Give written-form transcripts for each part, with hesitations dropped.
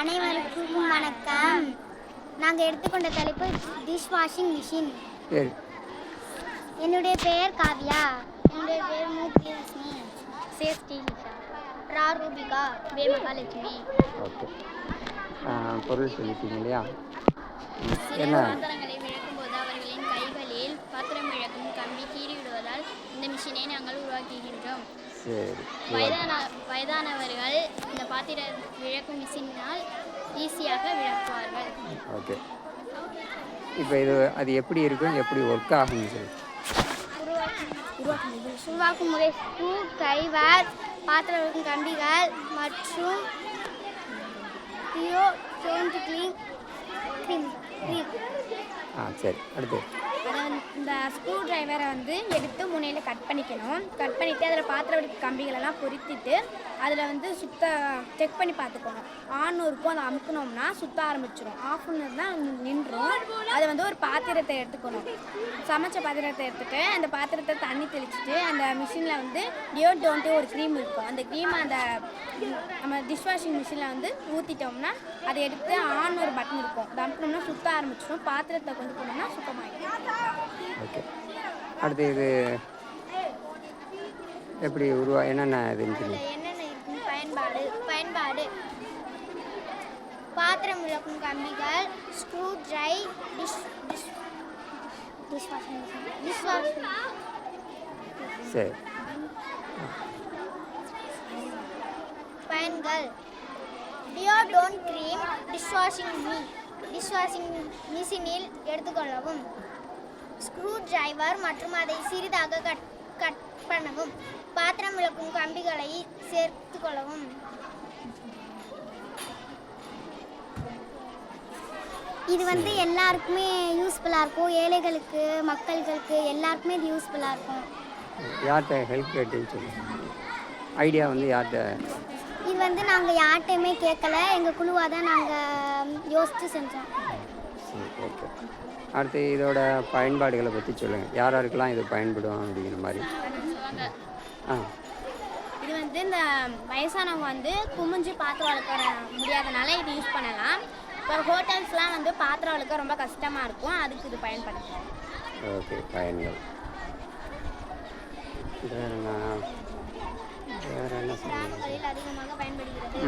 அனைவருக்கும் வணக்கம். நாங்கள் எடுத்துக்கொண்ட தலைப்பு டிஷ் வாஷிங் மிஷின். சரி. என்னுடைய பெயர் காவ்யா. என்னுடைய பெயர் மூப்ளிலட்சுமி, சேஸ்ரீலிஷா, ராரூபிகா, வே மகாலட்சுமி. ஓகே. பொருள் சொல்லிட்டீங்க இல்லையா? சிலர் பாத்திரங்களை விளக்கும் போது அவர்களின் கைகளில் பாத்திரம் விளக்கும் கம்பி கீறிவிடுவதால் இந்த மிஷினை நாங்கள் உருவாக்குகின்றோம். சரி. வயதானவர்கள் இந்த பாத்திர விளக்கும் மிஷினால் ஈஸியாக விளக்குவார்கள். ஓகே. இப்போ அது எப்படி இருக்கும், எப்படி ஒர்க் ஆகும் சொல்லி உருவாக்கும் முறை ஸ்க்ரூ டிரைவர், பாத்திரம் விளக்கும் கம்பிகள் மற்றும் சரி. அடுத்து இந்த ஸ்க்ரூ டிரைவரை எடுத்து முனையில் கட் பண்ணிக்கணும். கட் பண்ணிவிட்டு அதில் பாத்திரம் விளக்கு கம்பிகளெல்லாம் பொருத்திட்டு அதில் செக் பண்ணி பார்த்துக்கணும். ஆன் இருக்கும், அதை அமுக்கணும்னா சுற்ற ஆரம்பிச்சிடும். ஆஃப்னு தான் நின்றும். அதை ஒரு பாத்திரத்தை எடுத்துக்கணும். சமைச்ச பாத்திரத்தை எடுத்துகிட்டு அந்த பாத்திரத்தை தண்ணி தெளிச்சுட்டு அந்த மிஷினில் டியோடோன்ட்டு ஒரு க்ரீம் இருக்கும். அந்த க்ரீமை நம்ம டிஷ் வாஷிங் மிஷினில் ஊற்றிட்டோம்னா அதை எடுத்து ஆன் ஒரு பட்டன் இருக்கும். அதை அமுக்கணும்னா சுற்ற ஆரம்பிச்சிடும். பாத்திரத்தை கொண்டு போனோம்னா சுத்தமாகிடும். ஓகே. அடுத்து இது எப்படி என்னென்ன இதுன்னு பயன்பாடு பாத்திரம் விளக்கும் கம்பிகள், ஸ்க்ரூ டிஷ் வாஷிங். சரி. பயன்கள்: டியோடோன் கிரீம் டிஷ் வாஷிங் மிஷினில் எடுத்துக்கொள்ளவும். ஸ்க்ரூ டிரைவர் மற்றும் அதை சிறிதாக கட் பண்ணவும். பாத்திரம் விளக்கும் கம்பிகளை சேர்த்துக்கொள்ளவும். இது எல்லாருக்குமே யூஸ்ஃபுல்லாக இருக்கும். ஏழைகளுக்கு, மக்களுக்கு எல்லாருக்குமே இது யூஸ்ஃபுல்லாக இருக்கும். யார்கிட்ட ஹெல்ப் கேட்டுன்னு சொல்லுங்கள். ஐடியா யார்கிட்ட? இது நாங்கள் யார்கிட்டையுமே கேட்கல. எங்கள் குழுவாக தான் நாங்கள் யோசித்து செஞ்சோம். சரி. ஓகே. அடுத்து இதோட பயன்பாடுகளை பற்றி சொல்லுங்கள். யாருக்கெல்லாம் இது பயன்படும் அப்படிங்கிற மாதிரி. இது இந்த வயசானவங்க குமிஞ்சு பாத்திரம் வளர்க்க முடியாதனால இது யூஸ் பண்ணலாம். இப்போ ஹோட்டல்ஸ்லாம் பாத்திரம் வளர்க்க ரொம்ப கஷ்டமாக இருக்கும். அதுக்கு இது பயன்படும். ஓகே. பயன்கள் வேறு என்ன கிராமங்களில் அதிகமாக பயன்படுகிறது.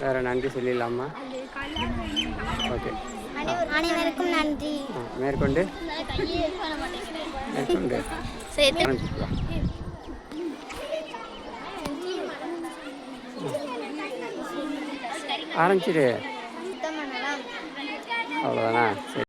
வேறு நன்றி சொல்லிடலாமா? ஓகே. அனைவருக்கும் நன்றி. மேற்கொண்டு ஆரம்பிச்சிடு. சுத்தம் பண்ணலாம். அவ்வளோதானா? சரி.